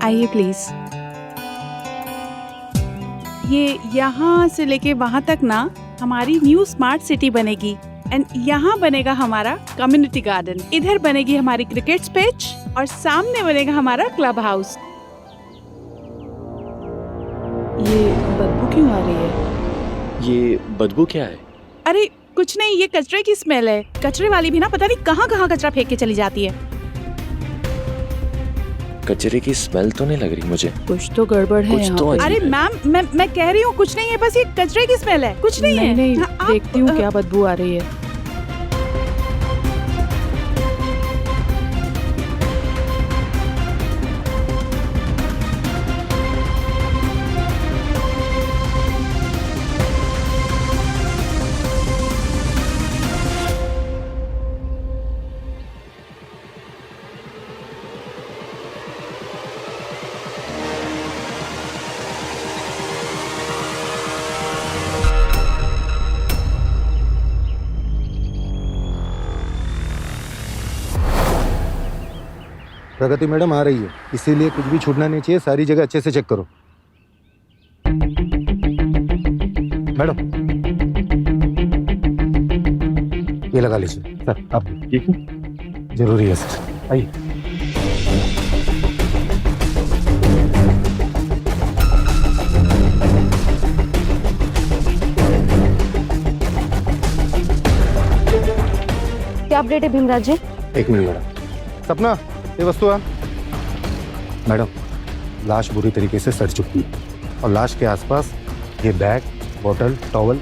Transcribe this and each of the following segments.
आइए प्लीज। ये यहाँ से लेके वहाँ तक ना हमारी न्यू स्मार्ट सिटी बनेगी एंड यहाँ बनेगा हमारा कम्युनिटी गार्डन, इधर बनेगी हमारी क्रिकेट पिच और सामने बनेगा हमारा क्लब हाउस। ये बदबू क्यों आ रही है? ये बदबू क्या है? अरे कुछ नहीं, ये कचरे की स्मेल है। कचरे वाली भी ना पता नहीं कहाँ कहाँ कचरा फेंक के चली जाती है। कचरे की स्मेल तो नहीं लग रही मुझे। कुछ तो गड़बड़ है कुछ तो यहाँ पे। अजीब अरे मैम मैं कह रही हूँ कुछ नहीं है, बस ये कचरे की स्मेल है, कुछ नहीं है। नहीं हाँ, देखती हूँ क्या बदबू आ रही है। प्रगति मैडम आ रही है, इसीलिए कुछ भी छूटना नहीं चाहिए। सारी जगह अच्छे से चेक करो। मैडम ये लगा लीजिए। सर आप ठीक है? जरूरी है सर, आइए। क्या अपडेट है भीमराज जी? एक मिनट मैडम। सपना ये वस्तु है। मैडम लाश बुरी तरीके से सड़ चुकी है और लाश के आसपास ये बैग, बोतल, टॉवल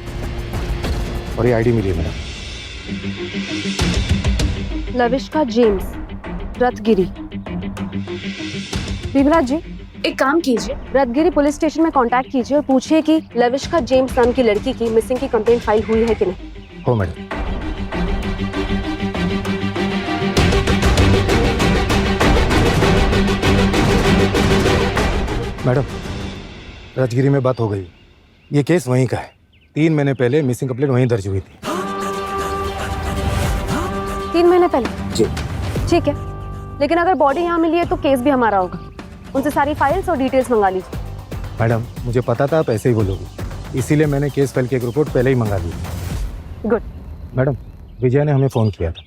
और ये आईडी मिली है मैडम। लविष्का जेम्स, रत्गिरी। भीमराज जी एक काम कीजिए, रत्गिरी पुलिस स्टेशन में कांटेक्ट कीजिए और पूछिए कि लविष्का जेम्स नाम की लड़की की मिसिंग की कंप्लेंट फाइल हुई है कि नहीं। हो मैडम। मैडम राजगिरी में बात हो गई। ये केस वहीं का है। 3 महीने पहले मिसिंग कंप्लेंट वहीं दर्ज हुई थी। 3 महीने पहले? जी। ठीक है, लेकिन अगर बॉडी यहाँ मिली है तो केस भी हमारा होगा। उनसे सारी फाइल्स और डिटेल्स मंगा लीजिए। मैडम मुझे पता था आप ऐसे ही बोलोगे, इसीलिए मैंने केस फाइल की एक रिपोर्ट पहले ही मंगा ली। गुड। मैडम विजय ने हमें फोन किया था।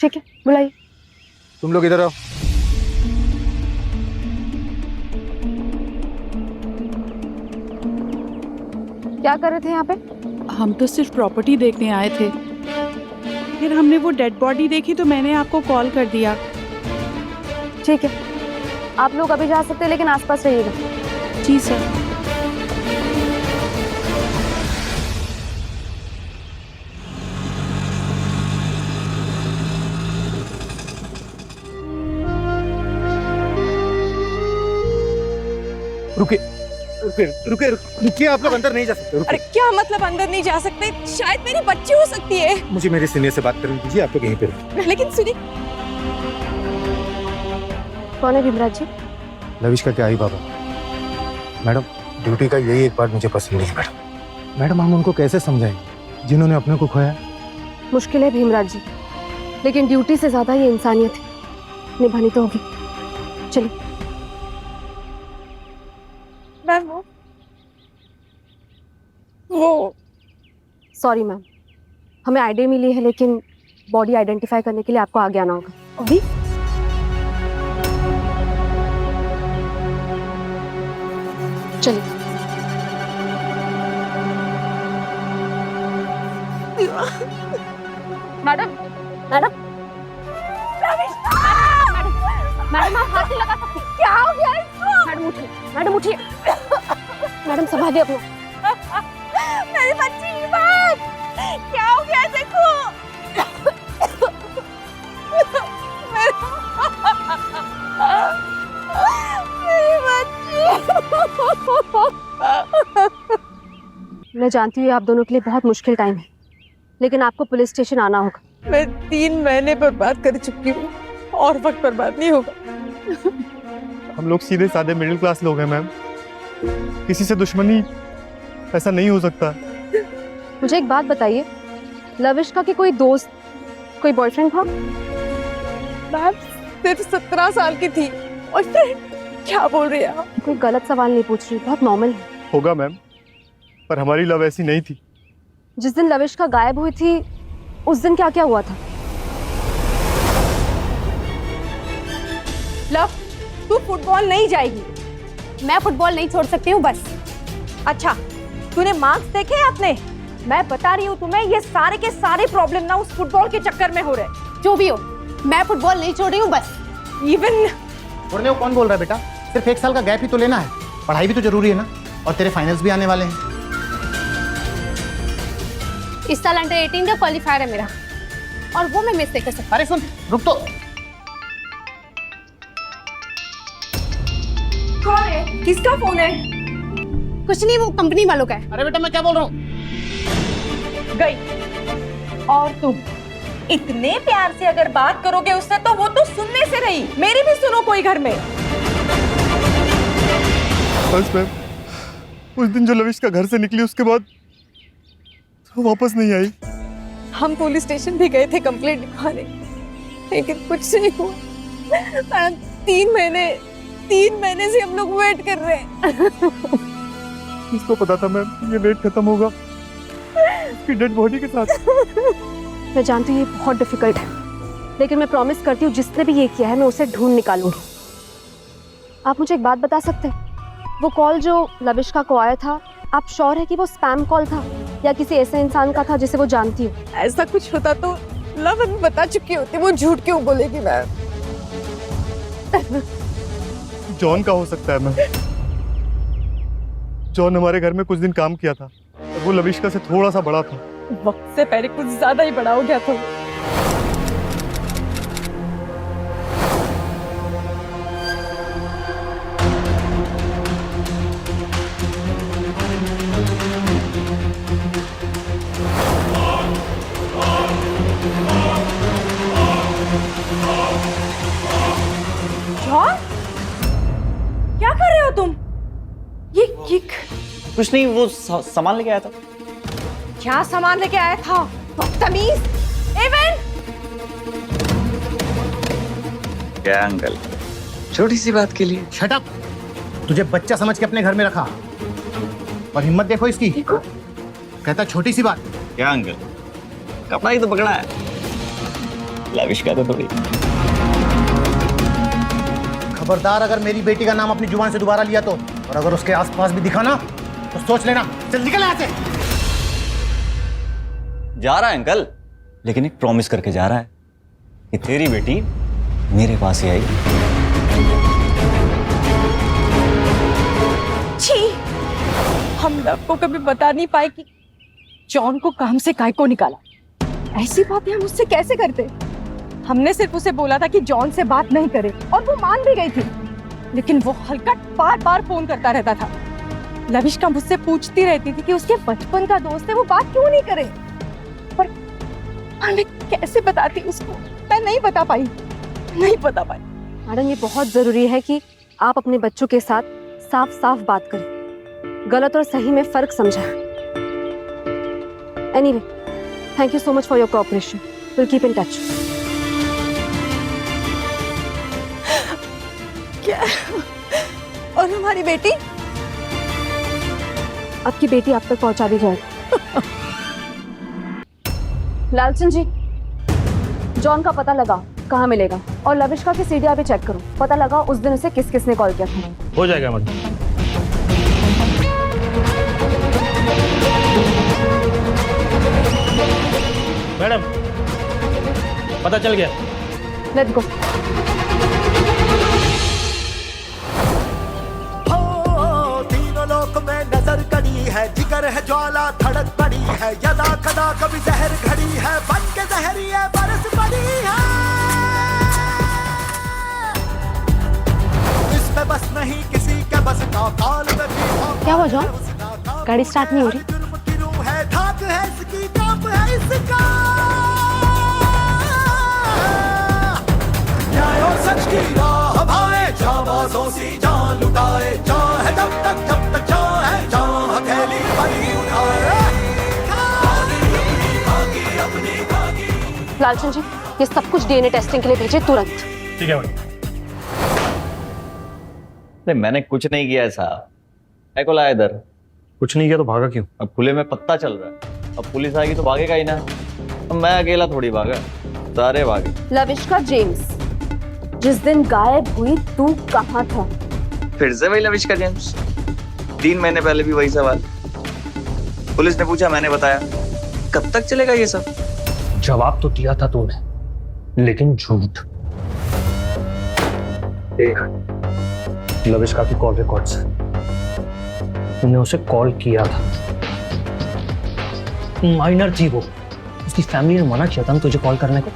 ठीक है, बुलाइए। तुम लोग इधर आओ। क्या कर रहे थे यहाँ पे? हम तो सिर्फ प्रॉपर्टी देखने आए थे, फिर हमने वो डेड बॉडी देखी तो मैंने आपको कॉल कर दिया। ठीक है, आप लोग अभी जा सकते हैं लेकिन आसपास रहिएगा। जी सर। रुकिए, आप लोग अंदर नहीं जा सकते। अरे क्या मतलब अंदर नहीं जा सकते? शायद मेरी बच्ची हो सकती है। मुझे मेरे सीनियर से बात करने दीजिए, आप लोग यहीं पे रुकिए। लेकिन सुनिए, कौन है भीमराज जी? लविष्का के आई बाबा। मैडम ड्यूटी का यही एक बात मुझे पसंद नहीं है। मैडम हम उनको कैसे समझाएं जिन्होंने अपने को खोया? मुश्किल है भीमराज जी, लेकिन ड्यूटी से ज्यादा ये इंसानियत निभानी तो होगी। चलिए। मैम वो सॉरी मैम, हमें आईडी मिली है लेकिन बॉडी आइडेंटिफाई करने के लिए आपको आगे आना होगा। अभी चलिए। मैडम मैडम मैडम आप हाथ नहीं लगा सकती। क्या हो गया इसको? मैडम उठिए, मैडम उठिए। मैडम संभालिए अपना। मेरी बच्ची की बात क्या हो गया? देखो मेरी बच्ची। मैं जानती हूँ आप दोनों के लिए बहुत मुश्किल टाइम है, लेकिन आपको पुलिस स्टेशन आना होगा। मैं 3 महीने बर्बाद कर चुकी हूँ और वक्त बर्बाद नहीं होगा। हम लोग सीधे साधे मिडिल क्लास लोग हैं मैम, किसी से दुश्मनी ऐसा नहीं हो सकता। मुझे एक बात बताइए, लविष्का की कोई दोस्त, कोई बॉयफ्रेंड था? मैं सिर्फ 17 साल की थी और फिर क्या बोल रहे हैं आप? कोई गलत सवाल नहीं पूछ रही, बहुत नॉर्मल है। होगा मैम, पर हमारी लव ऐसी नहीं थी। जिस दिन लविष्का गायब हुई थी उस दिन क्या क्या हुआ था? लव, तू फुटबॉल नहीं जाएगी। मैं फुटबॉल नहीं छोड़ सकती हूँ बस। अच्छा, तूने मार्क्स देखे हैं अपने? मैं बता रही हूँ तुम्हें, ये सारे के सारे प्रॉब्लम ना उस फुटबॉल के चक्कर में हो रहे हैं। जो भी हो, मैं फुटबॉल नहीं छोड़ रही हूँ बस। इवन छोड़ने को कौन बोल रहा है बेटा? सिर्फ 1 साल का गैप ही तो लेना है, पढ़ाई भी तो जरूरी है ना, और तेरे फाइनल्स भी आने वाले हैं। इस साल अंडर 18 का क्वालिफायर है मेरा, और वो मैं मिस नहीं कर सकती। अरे सुन, रुक तो। कौन है? किसका फोन है? कुछ नहीं, वो कंपनी वालों का है। अरे बेटा मैं क्या बोल रहा हूँ? गई। और तुम इतने प्यार से अगर बात करोगे उससे तो वो तो सुनने से रही, मेरी भी सुनो कोई घर में। बस मैम, उस दिन जो लविश का घर से निकली उसके बाद वो वापस नहीं आई। हम पुलिस स्टेशन भी गए थे कंप्लेंट लिखवाने, लेकिन कुछ नहीं हुआ। 3 महीने से हम लोग वेट कर रहे हैं। किसको पता था मैम ये वेट खत्म होगा उसकी डेड बॉडी के साथ। मैं जानती हूँ ये बहुत डिफिकल्ट है, लेकिन मैं प्रॉमिस करती हूँ जिसने भी ये किया है मैं उसे ढूंढ निकालूंगी। आप मुझे एक बात बता सकते हैं, वो कॉल जो लविष्का को आया था, आप श्योर है कि वो स्पैम कॉल था या किसी ऐसे इंसान का था जिसे वो जानती हो? ऐसा कुछ होता तो लव हमें बता चुकी होती, वो झूठ क्यों बोलेगी मैम? जॉन का हो सकता है मैम। जॉन हमारे घर में कुछ दिन काम किया था और वो लविष्का से थोड़ा सा बड़ा था। वक्त से पहले कुछ ज्यादा ही बड़ा हो गया था। जॉन, क्या कर रहे हो तुम? ये कुछ नहीं, वो सामान लेके आया था। क्या सामान लेके आया था? बदतमीज! एवन! क्या अंकल, छोटी सी बात के लिए? Shut up! तुझे बच्चा समझ के अपने घर में रखा, और हिम्मत देखो इसकी। कहता छोटी सी बात। क्या अंकल, कपड़ा ही तो पकड़ा है, लाविश का तो थोड़ी। खबरदार अगर मेरी बेटी का नाम अपनी जुबान से दोबारा लिया तो, और अगर उसके आसपास भी दिखा ना तो सोच लेना। चल निकल यहाँ से। जा रहा है अंकल, लेकिन एक प्रॉमिस करके जा रहा है कि तेरी बेटी मेरे पास ही आएगी। छी! हम लव को कभी बता नहीं पाए कि जॉन को काम से काय को निकाला। ऐसी बातें हम उससे कैसे करते? हमने सिर्फ उसे बोला था कि जॉन से बात नहीं करे, और वो मान भी गई थी, लेकिन वो हल्का बार-बार फोन करता रहता था। लविष्का मुझसे पूछती रहती थी कि उसके बचपन का दोस्त है, वो बात क्यों नहीं करे? पर मैं कैसे बताती उसको? मैं नहीं बता पाई। मैडम, ये बहुत जरूरी है कि आप अपने बच्चों के साथ साफ-साफ बात करें, गलत और सही में फर्क समझें। Anyway, thank you so much for your cooperation. Will keep in touch. क्या? और हमारी बेटी? आपकी बेटी आप तक पहुंचा दी जाएगी। लालचंद जी, जॉन का पता लगा कहाँ मिलेगा, और लविष्का की सीढ़ियाँ भी चेक करो, पता लगा उस दिन उसे किस किसने कॉल किया था। हो जाएगा मैडम। मैडम, पता चल गया। Let's go. तीनों लोक में नजर कड़ी है, जिगर है ज्वाला धड़क पड़ी है, यदा कदा कभी जहर घड़ी है, बन के जहरी है बरस पड़ी है। इसमें बस नहीं किसी के बस का, काल में भी क्या हुआ जॉन? गाड़ी स्टार्ट नहीं हो रही? है धाक है इसकी, कांप है इसका। न्याय और सच की राह भाए, जाबाजों सी जान लुटाए, जान है जब तक जान है, जान हथेली बड़ी उठाए। लालचंद जी, ये सब कुछ डीएनए टेस्टिंग के लिए भेजे तुरंत। ठीक है मैडम। अरे मैंने कुछ नहीं किया है साहब। है को लाया इधर। कुछ नहीं किया तो भागा क्यों? अब खुले में पत्ता चल रहा है, अब पुलिस आएगी तो भागेगा ही ना। अब मैं अकेला थोड़ी भागा, सारे भागे। लविष्का जेम्स, जिस दिन गायब हुई तू कहाँ था? फिर से वही लविष्का जेम्स। 3 महीने पहले भी वही सवाल। पुलिस ने पूछा, मैंने बताया। कब तक चलेगा ये सब? जवाब तो दिया था तूने, लेकिन झूठ। देख लविष्का की कॉल रिकॉर्ड्स है। तूने उसे कॉल किया था, माइनर थी वो, उसकी फैमिली ने मना किया था ना तुझे कॉल करने को,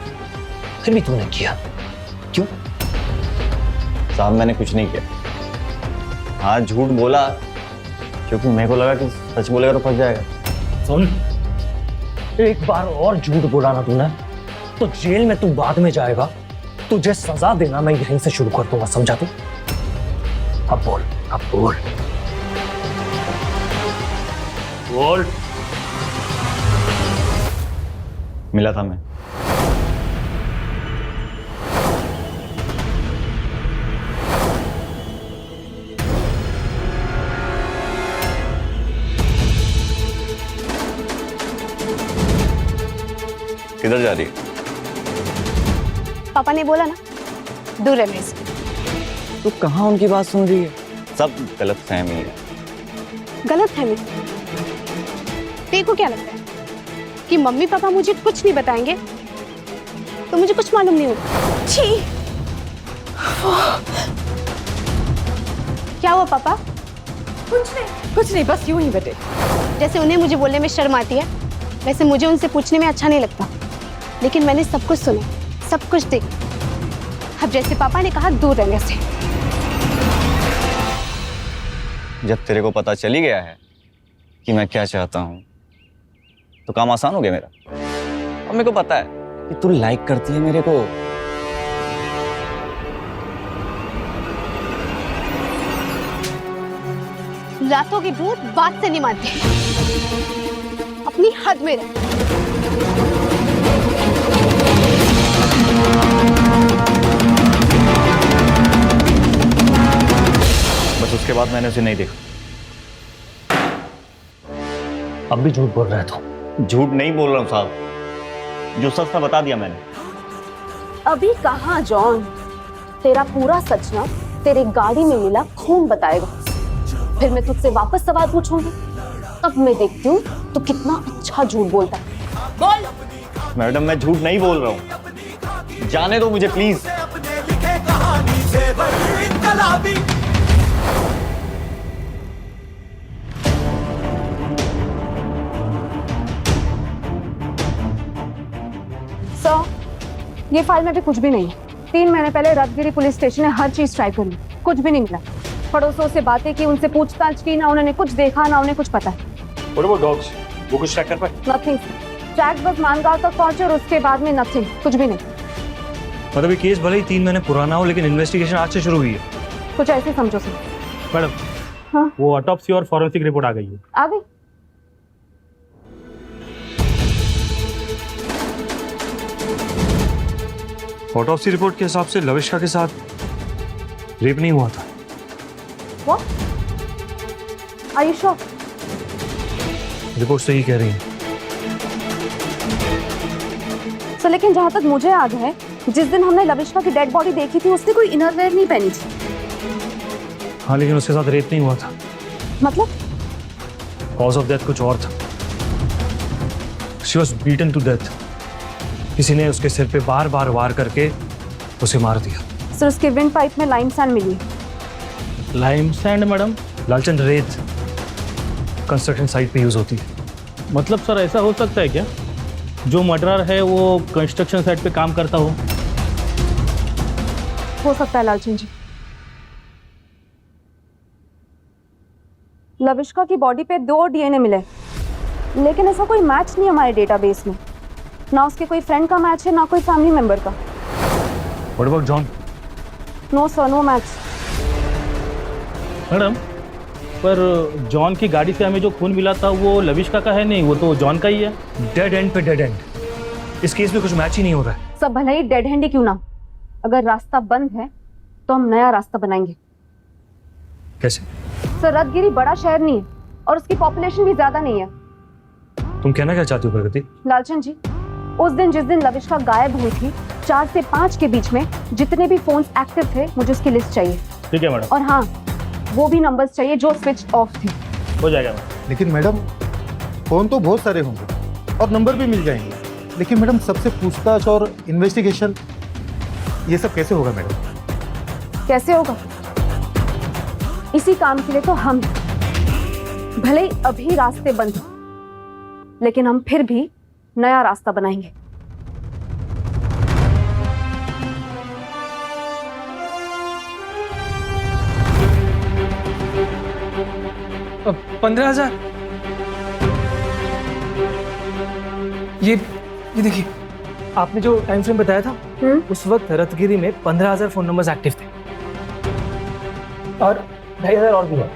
फिर भी तूने किया क्यों? साहब मैंने कुछ नहीं किया। हाँ झूठ बोला क्योंकि मेरे को लगा कि सच बोलेगा तो फंस जाएगा। सुन, एक बार और झूठ बोला ना तूने तो जेल में तू बाद में जाएगा। तुझे सजा देना मैं यहीं से शुरू कर दूंगा, समझा तू? अब बोल, अब बोल बोल। मिला था मैं। किधर जा रही है? पापा ने बोला ना दूर रहने से। तू कहाँ उनकी बात सुन रही है? सब गलत फहमी है। गलत फहमी? देखो क्या लगता है कि मम्मी पापा मुझे कुछ नहीं बताएंगे तो मुझे कुछ मालूम नहीं होगा? छी! क्या हुआ पापा? कुछ नहीं, बस यूं ही बेटे। जैसे उन्हें मुझे बोलने में शर्म आती है, वैसे मुझे उनसे पूछने में अच्छा नहीं लगता। लेकिन मैंने सब कुछ सुना, सब कुछ देखा। अब जैसे पापा ने कहा दूर रहने से। जब तेरे को पता चल ही गया है कि मैं क्या चाहता हूँ तो काम आसान हो गया मेरा। और मेरे को पता है कि तू लाइक करती है मेरे को। रातों की भूत बात से नहीं मानते, अपनी हद में रह। बस उसके बाद मैंने उसे नहीं देखा। अब भी झूठ बोल रहा है तू? झूठ नहीं बोल रहा हूँ साहब, जो सच था बता दिया मैंने। अभी कहाँ जॉन, तेरा पूरा सच ना तेरे गाड़ी में मिला खून बताएगा। फिर मैं तुझसे वापस सवाल पूछूंगी, तब मैं देखती हूँ तो कितना अच्छा झूठ बोलता है। बोल। मैडम मैं झूठ नहीं बोल रहा हूँ, जाने दो मुझे प्लीज। सर, ये फाइल में भी कुछ भी नहीं है। 3 महीने पहले रतगिरी पुलिस स्टेशन ने हर चीज ट्राई कर ली, कुछ भी नहीं मिला। पड़ोसियों से बातें की, उनसे पूछताछ की, ना उन्होंने कुछ देखा ना उन्हें कुछ पता है। और वो डॉग्स, वो कुछ ट्रैक कर पाए? नथिंग। ट्रैक बस मानगांव तक पहुंचे और उसके बाद में नथिंग, कुछ भी नहीं। मतलब ये केस भले ही 3 महीने पुराना हो लेकिन इन्वेस्टिगेशन आज से शुरू हुई है। कुछ ऐसे समझो सर। मैडम, हाँ? वो ऑटोप्सी और फॉरेंसिक रिपोर्ट आ गई है। आ गई? ऑटोप्सी रिपोर्ट के हिसाब से लविष्का के साथ रेप नहीं हुआ था। What? Are you sure? Report सही कह रही है। So, लेकिन जहाँ तक मुझे याद है, जिस दिन हमने लविष्का की डेड बॉडी देखी थी उसने कोई इनरवेयर नहीं पहनी थी। हाँ लेकिन उसके साथ रेप नहीं हुआ था। मतलब? कॉज ऑफ डेथ कुछ और था। She was beaten to death. किसी ने उसके सिर पे बार बार वार करके उसे मार दिया। सर, उसके विंड पाइप में लाइम सैंड मिली। Lime sand madam? लालचंद रेत कंस्ट्रक्शन साइट पे यूज होती है। मतलब सर ऐसा हो सकता है क्या, जो मर्डरर है वो कंस्ट्रक्शन साइट पे काम करता हो सकता है लालचंद जी। लविष्का की बॉडी पे 2 डीएनए मिले, लेकिन ऐसा कोई मैच नहीं हमारे डेटाबेस में। ना उसके कोई फ्रेंड का मैच है, ना कोई फैमिली मेंबर का। What about John? No sir, no match. Madam, पर जॉन की गाड़ी से हमें जो खून मिला था वो लविष्का का है नहीं, वो तो जॉन का ही है। डेड एंड पे डेड एंड। इस केस में कुछ मैच ही नहीं हो रहा है। सब भले ही डेड हैंड ही क्यों ना, अगर रास्ता बंद है तो हम नया रास्ता बनाएंगे। कैसे? सर रत्नगिरी बड़ा शहर नहीं है और उसकी पॉपुलेशन भी ज्यादा नहीं है। तुम कहना क्या चाहती हो प्रगति? लालचंद जी, उस दिन जिस दिन लविष्का गायब हुई थी 4 से 5 के बीच में जितने भी फोन्स एक्टिव थे मुझे उसकी लिस्ट चाहिए। ठीक है मैडम, और हाँ, वो भी नंबर्स चाहिए जो स्विच ऑफ थे। हो जाएगा मैडम। लेकिन मैडम फ़ोन तो बहुत सारे होंगे और नंबर भी मिल जाएंगे, लेकिन मैडम सबसे पूछताछ और इन्वेस्टिगेशन ये सब कैसे होगा मैडम? कैसे होगा? इसी काम के लिए तो हम भले ही अभी रास्ते बंद हो, लेकिन हम फिर भी नया रास्ता बनाएंगे। अब 15,000। ये देखिए, आपने जो टाइम फ्रेम बताया था उस वक्त रत्नगिरी में 15,000 फोन नंबर्स एक्टिव थे और 2,500 और भी है।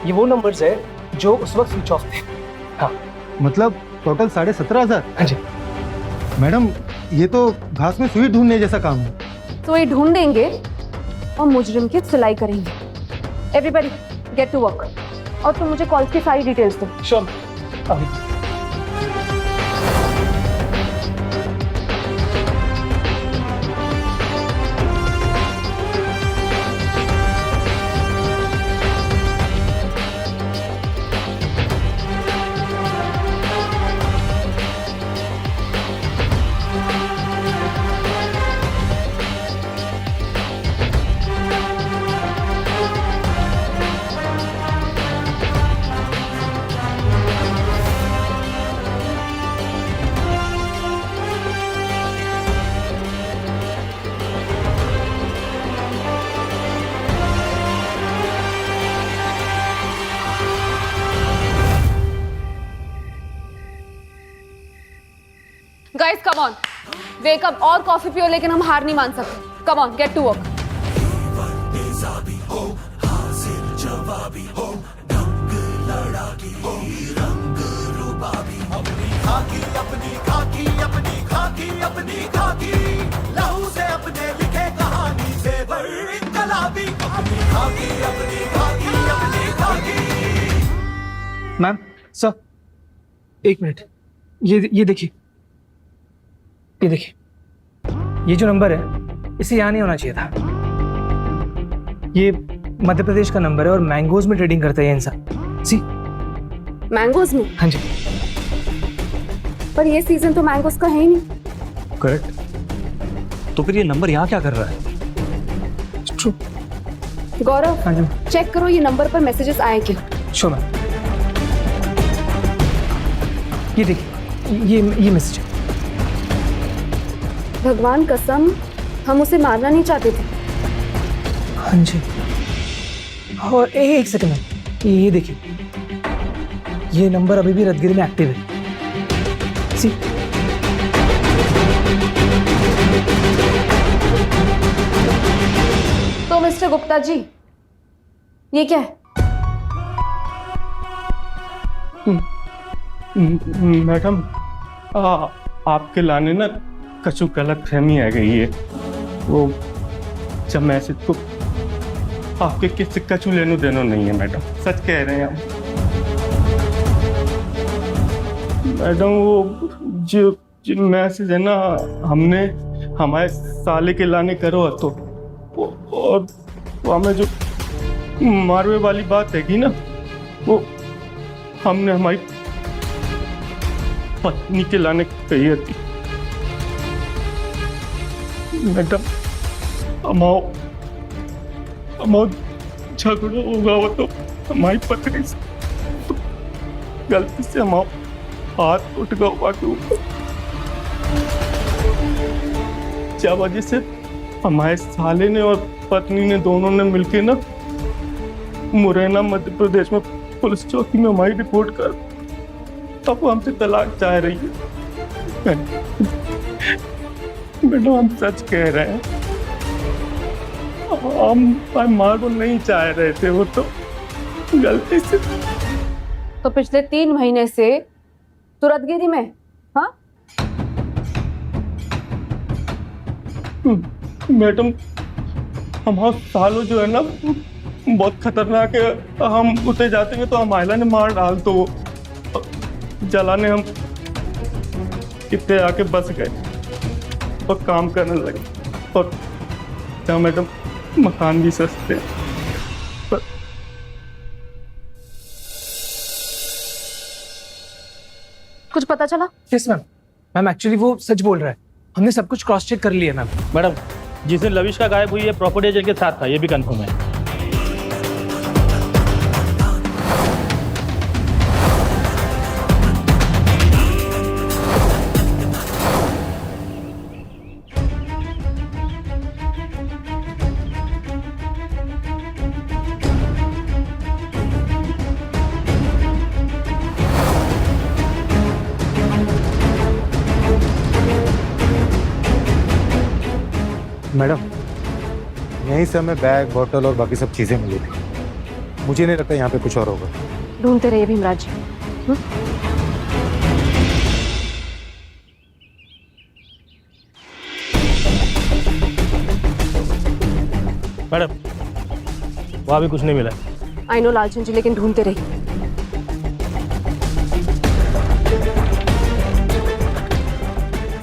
ये वो नंबर्स है जो उस वक्त स्विच ऑफ थे। हाँ मतलब टोटल 17,500? हाँ जी मैडम ये तो घास में सुई ढूंढने जैसा काम है। तो ये ढूंढेंगे और मुजरिम की सिलाई करेंगे। Everybody get to work. और तुम मुझे कॉल की सारी डिटेल्स दो। श्योर। अभी guys come on, wake up और कॉफी पियो, लेकिन हम हार नहीं मान सकते। Come on, get to work. अपनी खाकी लहू से अपने लिखे कहानी से इनकलाबी अपनी खाकी। मैम सर, एक मिनट। ये देखिए, ये जो नंबर है इसे यहाँ नहीं होना चाहिए था। ये मध्य प्रदेश का नंबर है और मैंगोज में ट्रेडिंग करता है ये इंसान। सी मैंगोज में? हाँ जी। पर ये सीजन तो मैंगोज का है ही नहीं। करेक्ट। तो फिर ये नंबर यहाँ क्या कर रहा है? ट्रू। गौरव, हाँ जी चेक करो ये नंबर पर मैसेजेस आए क्या। Sure ma'am. ये देखिए, ये मैसेज है। भगवान कसम, हम उसे मारना नहीं चाहते थे। हाँ जी। और एक सेकंड में, ये देखिए, ये नंबर अभी भी रत्नगिरी में एक्टिव है। सी तो मिस्टर गुप्ता जी, ये क्या है? मैडम आपके लाने ना कछु गलत फहमी आ गई है। वो जब मैसेज को आपके किसी कछु लेनो देनो नहीं है मैडम, सच कह रहे हैं आप। मैडम वो जो मैसेज है ना, हमने हमारे साले के लाने करो तो और वो हमें जो मारवे वाली बात हैगी ना, वो हमने हमारी पत्नी के लाने कही थी। मैडम हमारा झगड़ा होगा वो तो हमारी पत्नी से, तो गलती से हमारा हाथ उठ गया के ऊपर, क्या वजह से हमारे साले ने और पत्नी ने दोनों ने मिलके ना मुरैना मध्य प्रदेश में पुलिस चौकी में हमारी रिपोर्ट कर, तब वो हमसे तलाक चाह रही है। मैडम हम सच कह रहे हैं, हम मारो नहीं चाह रहे थे, वो तो गलती से। तो पिछले 3 महीने से तू रत्नगिरी में? हाँ मैडम हमारा सालों जो है ना बहुत खतरनाक है। हम उठे जाते हैं तो हमारा ने मार डाल तो जलाने हम इतने आके बस गए और काम करने लगे। और क्या मैडम मकान भी सस्ते हैं। कुछ पता चला? Yes ma'am. मैम एक्चुअली वो सच बोल रहा है, हमने सब कुछ क्रॉस चेक कर लिया मैम। मैडम जिस दिन लविश का गायब हुई है प्रॉपर्टी एजेंट के साथ था, ये भी कंफर्म है। मैडम यहीं से हमें बैग बॉटल और बाकी सब चीज़ें मिली थी। मुझे नहीं लगता यहाँ पे कुछ और होगा। ढूंढते रहिए भीमराज जी। मैडम वहाँ भी कुछ नहीं मिला। आई नो लालचंद जी, लेकिन ढूंढते रहिए।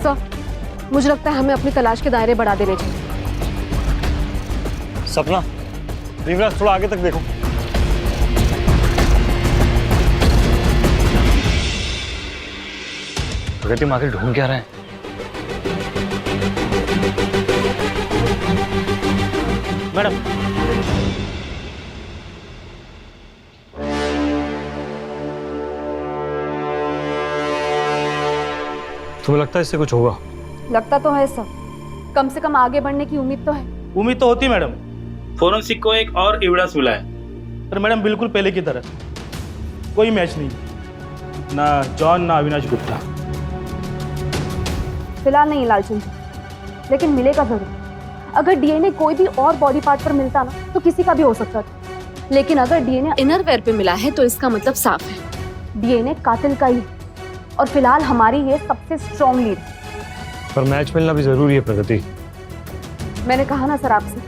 सर, मुझे लगता है हमें अपनी तलाश के दायरे बढ़ा देने चाहिए। सपना, भीमराज थोड़ा आगे तक देखो। प्रगति हम आखिर ढूंढ क्या रहे हैं? मैडम तुम्हें लगता है इससे कुछ होगा? लगता तो है सर, कम से कम आगे बढ़ने की उम्मीद तो है। उम्मीद तो होती मैडम। फोरेंसिक को एक और एविडेंस मिला है, पर मैडम बिल्कुल पहले की तरह कोई मैच नहीं, ना जॉन ना अविनाश गुप्ता। फिलहाल नहीं लालचंद जी, लेकिन मिलेगा जरूर। अगर डीएनए कोई भी और बॉडी पार्ट पर मिलता ना तो किसी का भी हो सकता था, लेकिन अगर डीएनए इनरवेयर पे मिला है तो इसका मतलब साफ है डीएनए कातिल का ही। और फिलहाल हमारी ये सबसे स्ट्रॉन्ग लीड। पर मैच मिलना भी जरूरी है प्रगति। मैंने कहा ना सर आपसे,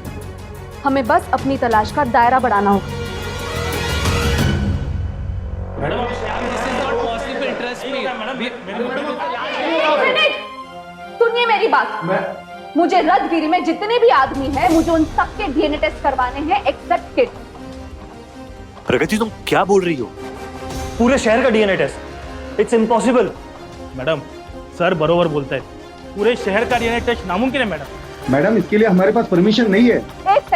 हमें बस अपनी तलाश का दायरा बढ़ाना होगा। सुनिए मेरी बात। मुझे रत्नगिरी में जितने भी आदमी हैं, मुझे उन सबके डीएनए टेस्ट करवाने हैं एक्सेप्ट किड। प्रगति तुम क्या बोल रही हो? पूरे शहर का DNA test? It's impossible. Madam sir बरोबर बोलता है, पूरे शहर का डीएनए टेस्ट नामुमकिन है मैडम। मैडम इसके लिए हमारे पास परमिशन नहीं है। एक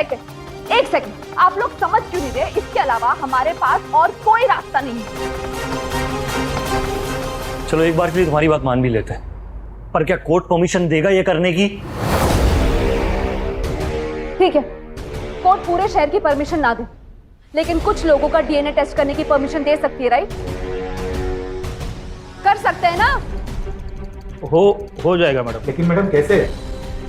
सेकंड, आप लोग समझ क्यों नहीं रहे? इसके अलावा हमारे पास और कोई रास्ता नहीं है। चलो एक बार के लिए तुम्हारी बात मान भी लेते हैं, पर क्या कोर्ट परमिशन देगा ये करने की? ठीक है, कोर्ट पूरे शहर की परमिशन ना दे, लेकिन कुछ लोगों का डीएनए टेस्ट करने की परमिशन दे सकती है, राइट? कर सकते हैं ना? हो जाएगा मैडम। लेकिन मैडम कैसे?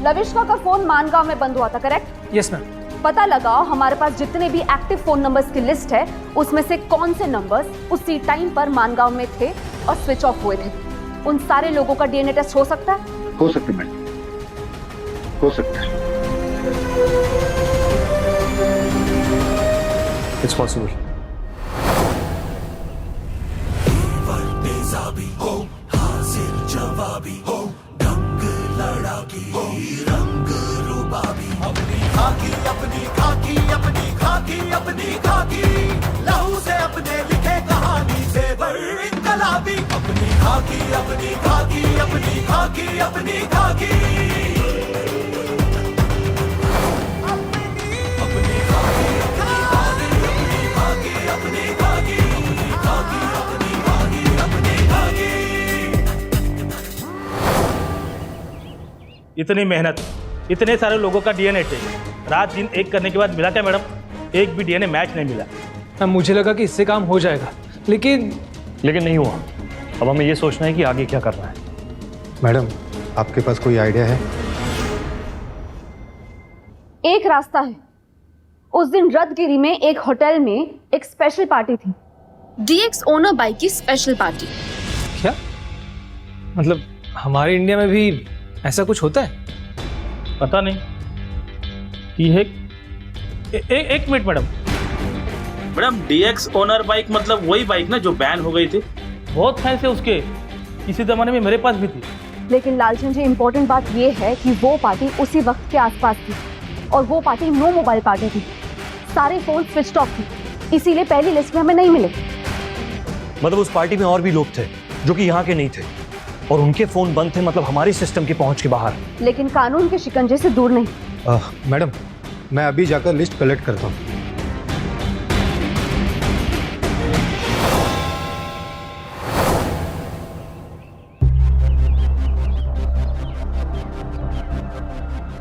लविष्का का फोन मानगांव में बंद हुआ था, करेक्ट? Yes ma'am. पता लगाओ हमारे पास जितने भी एक्टिव फोन नंबर्स की लिस्ट है, उसमें से कौन से नंबर्स उसी टाइम पर मानगांव में थे और स्विच ऑफ हुए थे। उन सारे लोगों का डीएनए टेस्ट हो सकता है? हो सकता है मैडम, हो सकता है। It's possible. अपनी खाकी लहू से अपने लिखे कहानी से इनकलाबी। अपनी खाकी अपनी खाकी अपनी खाकी अपनी खाकी अपनी खाकी अपनी खाकी अपनी खाकी अपनी खाकी अपनी खाकी अपनी खाकी। इतनी मेहनत, इतने सारे लोगों का डीएनए टेस्ट रात दिन एक करने के बाद मिला क्या मैडम? एक भी डीएनए मैच नहीं मिला। अब मुझे लगा कि इससे काम हो जाएगा, लेकिन नहीं हुआ। अब हमें ये सोचना है कि आगे क्या करना है। मैडम आपके पास कोई आइडिया है? एक रास्ता है। उस दिन रत्नगिरी में एक होटल में एक स्पेशल पार्टी थी, डीएक्स ओनर बाई की स्पेशल पार्टी। क्या मतलब हमारे इंडिया में भी ऐसा कुछ होता है? पता नहीं। ये एक minute madam, madam DX owner bike मतलब वही बाइक ना जो बैन हो गई थी। बहुत फैंस है उसके, किसी जमाने में मेरे पास भी थी। लेकिन लालचंद जी, इम्पोर्टेंट बात ये है कि वो पार्टी उसी वक्त के आसपास थी और वो पार्टी नो मोबाइल पार्टी थी। सारे फोन स्विच ऑफ थे, इसीलिए पहली लिस्ट में हमें नहीं मिले। मतलब उस पार्टी में और भी लोग थे जो कि यहाँ के नहीं थे और उनके फोन बंद थे, मतलब हमारी सिस्टम की पहुंच के बाहर। लेकिन कानून के शिकंजे से दूर नहीं। मैडम, मैं अभी जाकर लिस्ट कलेक्ट करता हूँ।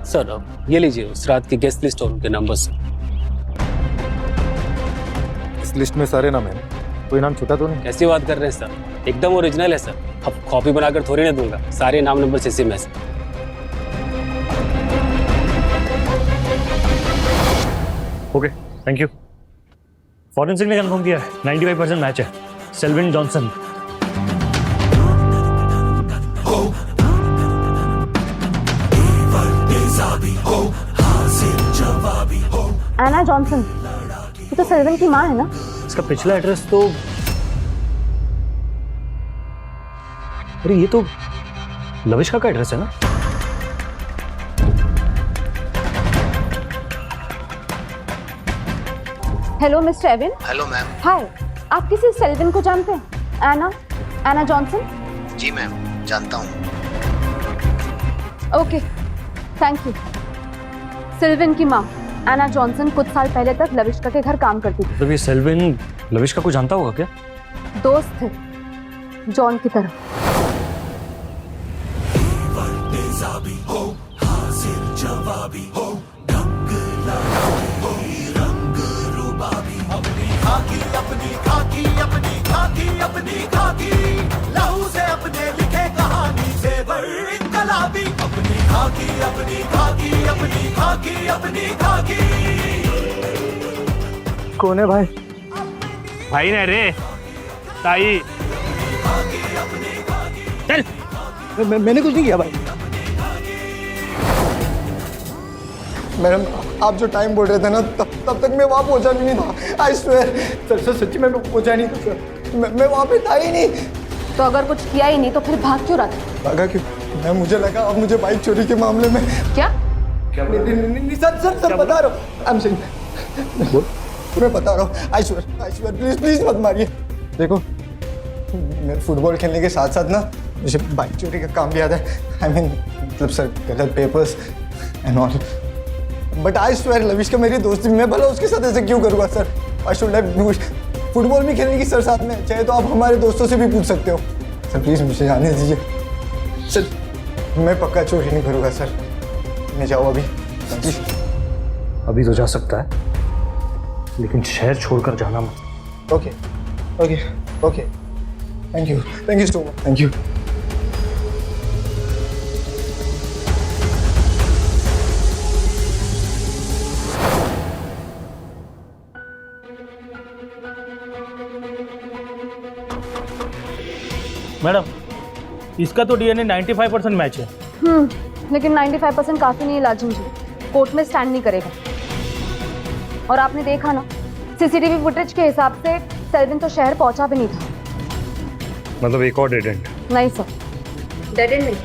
सर ये लीजिए उस रात की गेस्ट लिस्ट और उनके नंबर्स। इस लिस्ट में सारे नाम हैं, कोई नाम छूटा तो नहीं? कैसी बात कर रहे हैं सर, एकदम ओरिजिनल है सर। अब कॉपी बनाकर थोड़ी ना दूंगा, सारे नाम नंबर इसी में से। Okay, thank you. फॉरेंसिक ने कंफर्म किया है 95% मैच है। Selvin Johnson. एना जॉनसन, ये तो सेल्विन की माँ है ना? इसका पिछला एड्रेस तो, अरे ये तो लविष्का का एड्रेस है ना? Hello mister Evin. Hello ma'am. Hi, आप किसी सेल्विन को जानते हैं? एना जॉनसन? जी मैम, जानता हूँ। Okay, thank you. सेल्विन की माँ एना जॉनसन कुछ साल पहले तक लविष्का के घर काम करती थी। तो ये सेल्विन लविष्का को जानता होगा क्या? दोस्त थे, जॉन की तरह। लहू से अपने लिखे कहानी से इनकलाबी, अपनी खाकी अपनी खाकी अपनी खाकी अपनी खाकी। कौन है भाई? भाई ने रे ताई। चल। मैंने कुछ नहीं किया भाई। मैडम, आप जो टाइम बोल रहे थे ना, तब तक मैं वहाँ पहुँचा नहीं था। आई स्वेयर सर सच्ची में पहुंचा नहीं था सर। मैं वहाँ पे था ही नहीं। तो अगर कुछ किया ही नहीं तो फिर भाग क्यों रहा था? भागा क्यों? मैं, मुझे लगा अब मुझे बाइक चोरी के मामले में। क्या? नहीं सर बता रहा हूँ। आई एम सेइंग, मैं बता रहा हूँ। आई स्वेयर प्लीज मत मारिए। देखो, मेरे फुटबॉल खेलने के साथ साथ ना मुझे बाइक चोरी का काम भी आता है। आई मीन मतलब सर, गलत papers and all. But I swear Lavishka मेरी दोस्ती, मैं भला उसके साथ ऐसे क्यों करूँगा sir? I should have do it. Football भी खेलने की सर साथ में, चाहे तो आप हमारे दोस्तों से भी पूछ सकते हो। सर प्लीज़ मुझे जाने दीजिए सर, मैं पक्का चोरी नहीं करूँगा सर। मैं जाऊँ अभी प्लीज। अभी तो जा सकता है, लेकिन शहर छोड़कर जाना मत। Okay okay okay, thank you so much, thank you. Madam, इसका तो DNA 95% मैच है। लेकिन 95% काफी नहीं है लालचंद जी, कोर्ट में स्टैंड नहीं करेगा। और आपने देखा ना, CCTV फुटेज के हिसाब से सेल्विन तो शहर पहुंचा भी नहीं था। मतलब एक और डेड एंड? नहीं सर, डेड एंड नहीं।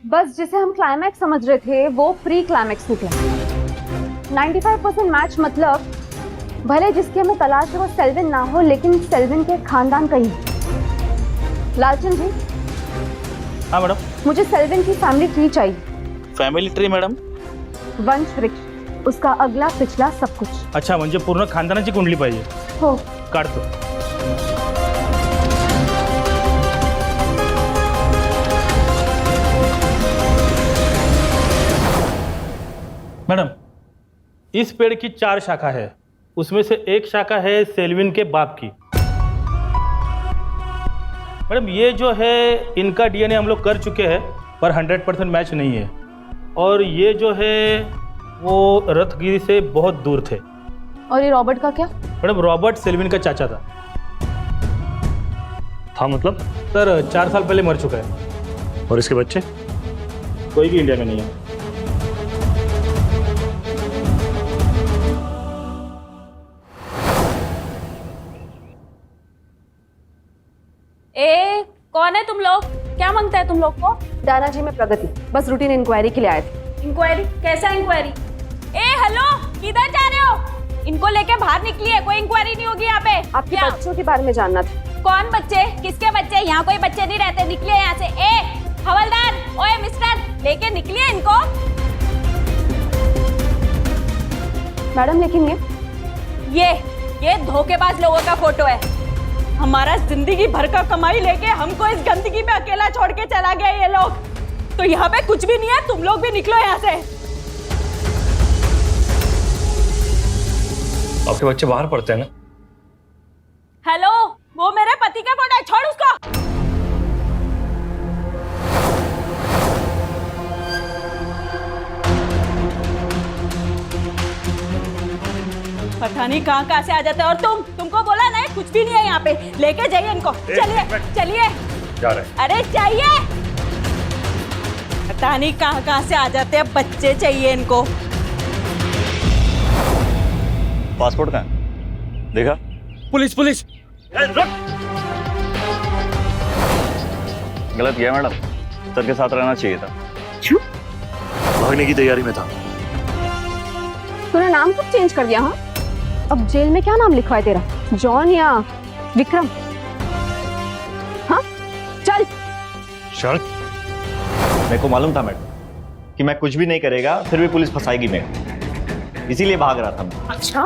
बस जिसे हम क्लाइमैक्स समझ रहे थे वो प्री क्लाइमैक्स निकला। 95% मैच मतलब भले जिसकी हमें तलाश है वो सेल्विन ना हो, लेकिन सेल्विन के खानदान का ही है। लालचंद जी। हाँ मैडम। मुझे सेल्विन की फैमिली ट्री चाहिए। Family tree madam? वंश वृक्ष, उसका अगला पिछला सब कुछ। अच्छा, म्हणजे पूर्ण खानदानाची कुंडली पाहिजे। हो, काढतो। मैडम, इस पेड़ की 4 शाखा है, उसमें से एक शाखा है सेल्विन के बाप की। मैडम, ये जो है इनका DNA हम लोग कर चुके हैं, पर 100% मैच नहीं है। और ये जो है वो रत्नगिरी से बहुत दूर थे। और ये रॉबर्ट का क्या? मैडम, रॉबर्ट सेल्विन का चाचा था। मतलब? सर 4 साल पहले मर चुका है। और इसके बच्चे? कोई भी इंडिया में नहीं है। मांगता है तुम लोग को? डायना जी, मैं प्रगति, बस रूटीन इंक्वायरी के लिए आए थे। इंक्वायरी? कैसा इंक्वायरी? ए हेलो, किधर जा रहे हो? इनको लेके बाहर निकलिए, कोई इंक्वायरी नहीं होगी यहाँ पे। आपके बच्चों के बारे में जानना था। कौन बच्चे? किसके बच्चे? यहाँ कोई बच्चे नहीं रहते, निकलिए यहाँ से। ए हवलदार, ओए मिस्टर, लेके निकलिए इनको। मैडम लेकिन ये धोखेबाज लोगों का फोटो है। हमारा जिंदगी भर का कमाई लेके हमको इस गंदगी में अकेला छोड़ के चला गया ये लोग। तो यहाँ पे कुछ भी नहीं है, तुम लोग भी निकलो यहाँ से। आपके बच्चे बाहर पढ़ते हैं ना? हेलो, वो मेरे पति का फोटो है, छोड़ उसको। पता नहीं कहाँ से आ जाते हैं। और तुमको बोला ना, कुछ भी नहीं है यहाँ पे, लेके जाइए इनको। चलिए चलिए। जा रहे हैं। अरे चाहिए, पता नहीं कहाँ से आ जाते हैं, बच्चे चाहिए इनको। पासपोर्ट कहाँ है? देखा? Police police! गलत किया मैडम, सर के साथ रहना चाहिए था। क्यों? भागने की तैयारी में था। तूने नाम कब चेंज कर दिया? हाँ, अब जेल में क्या नाम लिखवा है तेरा? जॉन या विक्रम? हाँ चल। शर्त? मेरे को मालूम था मैडम कि मैं कुछ भी नहीं करेगा फिर भी पुलिस फंसाएगी मेरे, इसीलिए भाग रहा था मैं। अच्छा,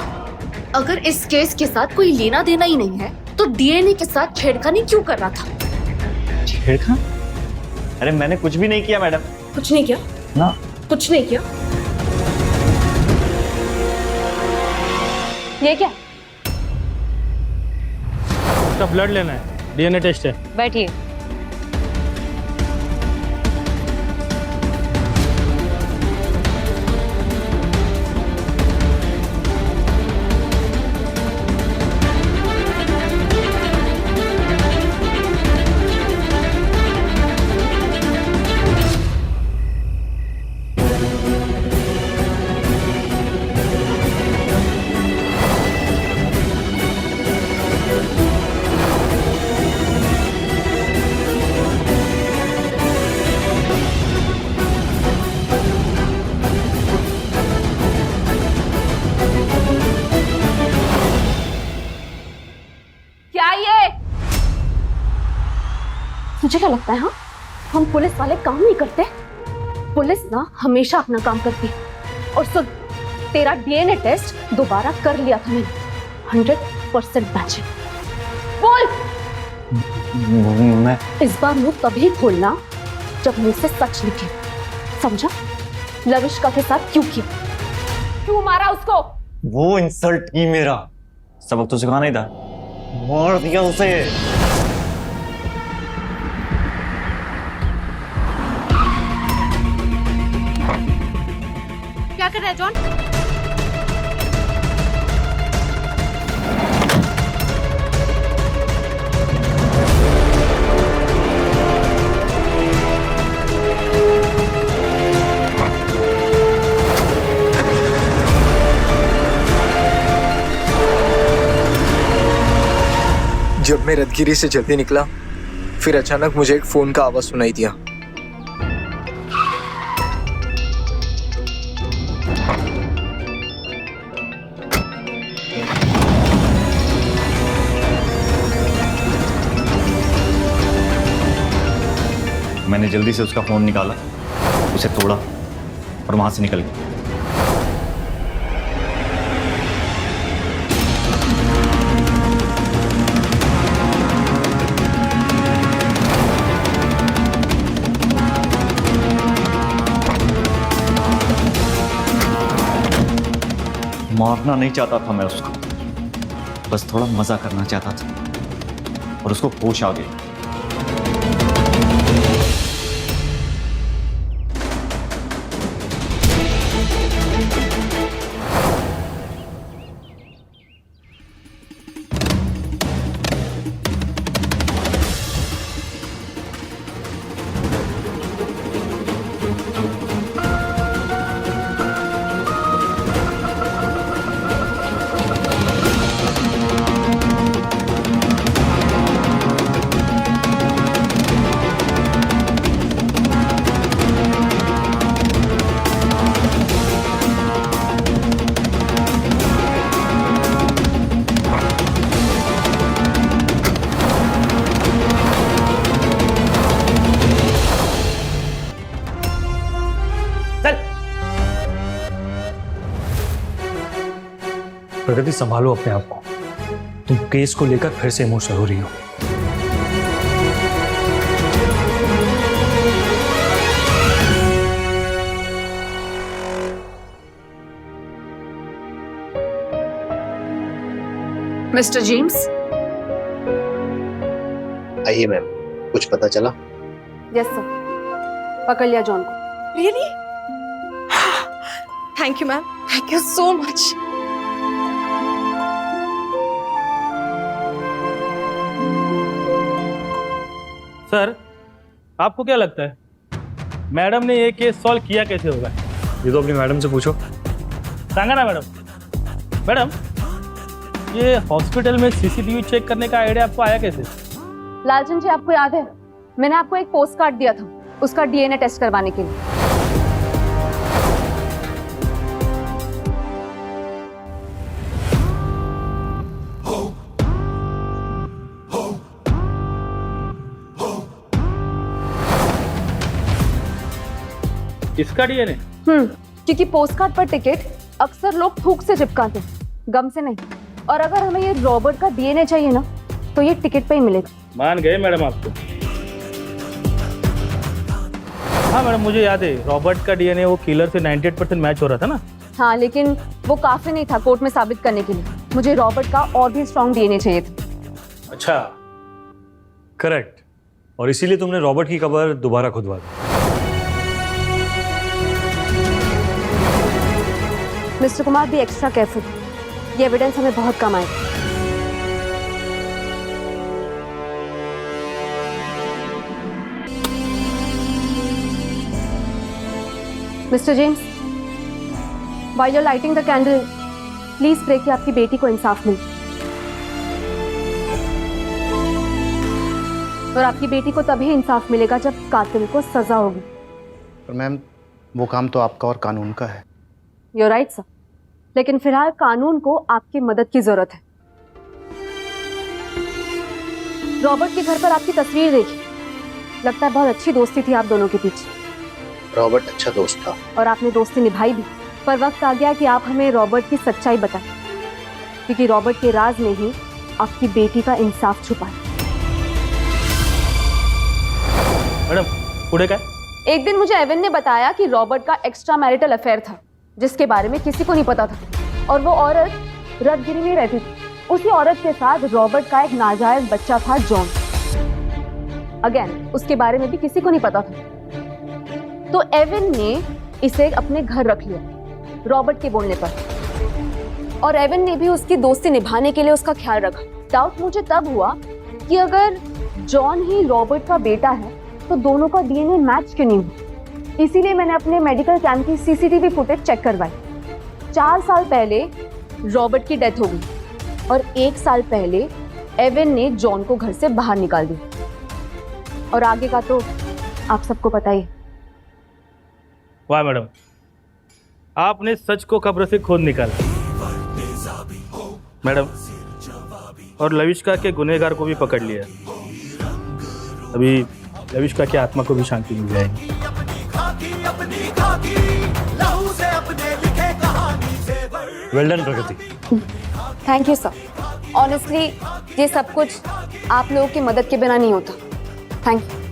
अगर इस केस के साथ कोई लेना देना ही नहीं है तो डीएनए के साथ छेड़खानी क्यों कर रहा था? छेड़खानी? अरे मैंने कुछ भी नहीं किया मैडम। कुछ नहीं किया ना? कुछ नहीं किया। ये क्या? उसका ब्लड लेना है, डीएनए टेस्ट है। बैठिए। तुझे क्या लगता है? हाँ, हम पुलिस वाले काम नहीं करते? पुलिस ना हमेशा अपना काम करती है। और सुन, तेरा डीएनए टेस्ट दोबारा कर लिया था मैंने, 100% मैचिंग। बोल। मैं इस बार मुंह तभी खोलना जब मुंह से सच निकले, समझा? लविष्का के साथ क्यों किया? क्यों मारा उसको? वो इंसल्ट की मेरा, सबक तो सिखाना ही था, मार दिया उसे। क्या कर रहा है जॉन? जब मैं रतगिरी से जल्दी निकला, फिर अचानक मुझे एक फोन का आवाज सुनाई दिया। मैंने जल्दी से उसका फोन निकाला, उसे तोड़ा और वहां से निकल गया। मारना नहीं चाहता था मैं उसको, बस थोड़ा मजा करना चाहता था और उसको होश आ गई। चल। प्रगति, संभालो अपने आप को। तुम केस को लेकर फिर से इमोशनल हो रही हो। मिस्टर जेम्स, आइए मैम, कुछ पता चला? यस सर, पकड़ लिया जॉन को। Really? Thank you ma'am, thank you so much. Sir, आपको क्या लगता है मैडम ने ये केस सॉल्व किया कैसे होगा? ये तो अपनी मैडम से पूछो। सांगा ना मैडम। मैडम, ये हॉस्पिटल में सीसीटीवी चेक करने का आइडिया आपको आया कैसे? लालचंद जी, आपको याद है मैंने आपको एक पोस्ट कार्ड दिया था उसका डीएनए टेस्ट करवाने के लिए। इसका डीएनए? क्योंकि पोस्ट कार्ड पर टिकट अक्सर लोग थूक से चिपकाते हैं, गम से नहीं। और अगर हमें ये रॉबर्ट का डीएनए चाहिए ना, तो ये टिकट पे ही मिलेगा। मान गए मैडम आपको। हाँ मैडम, मुझे याद है रॉबर्ट का डीएनए वो किलर से 98% मैच हो रहा था ना। हाँ, लेकिन वो काफी नहीं था कोर्ट में साबित करने के लिए। मुझे रॉबर्ट का और भी स्ट्रॉन्ग डीएनए चाहिए था। अच्छा, करेक्ट। और इसीलिए तुमने रॉबर्ट की कब्र दोबारा खुदवा दी। Mister Kumar, be extra careful. ये एविडेंस हमें बहुत कम आएगा। Mister James, while you're lighting the candle, please pray कि आपकी बेटी को इंसाफ मिले और आपकी बेटी को तभी इंसाफ मिलेगा जब कातिल को सजा होगी। पर मैम, वो काम तो आपका और कानून का है। You're right, सर, लेकिन फिलहाल कानून को आपकी मदद की जरूरत है। रॉबर्ट के घर पर आपकी तस्वीर देखी, लगता है बहुत अच्छी दोस्ती थी आप दोनों के पीछे। रॉबर्ट अच्छा दोस्त था और आपने दोस्ती निभाई भी, पर वक्त आ गया कि आप हमें रॉबर्ट की सच्चाई बताएं, क्योंकि रॉबर्ट के राज में ही आपकी बेटी का इंसाफ छुपा है। मैडम, पुढे क्या? एक दिन मुझे एवन ने बताया कि रॉबर्ट का एक्स्ट्रा मैरिटल अफेयर था, जिसके बारे में किसी को नहीं पता था, और वो औरत रतगिरी में रहती थी। उसी औरत के साथ रॉबर्ट का एक नाजायज बच्चा था, जॉन। अगेन, उसके बारे में भी किसी को नहीं पता था। तो एवन ने इसे अपने घर रख लिया रॉबर्ट के बोलने पर, और एवन ने भी उसकी दोस्ती निभाने के लिए उसका ख्याल रखा। डाउट मुझे तब हुआ कि अगर जॉन ही रॉबर्ट का बेटा है तो दोनों का डीएनए मैच क्यों नहीं हुआ। इसीलिए मैंने अपने मेडिकल कैंप की सीसीटीवी फुटेज चेक करवाई। 4 साल पहले रॉबर्ट की डेथ हो गई और 1 साल पहले एवन ने जॉन को घर से बाहर निकाल दिया। और आगे का तो आप सबको पता ही है। वाह मैडम, आपने सच को कब्र से खोद निकाला। मैडम, और लविष्का के गुनहगार को भी पकड़ लिया। अभी लविष्का की आत्मा को भी शांति मिल जाएगी। Well done Pragati. Thank you sir. Honestly ये सब कुछ आप लोगों की मदद के बिना नहीं होता। Thank you.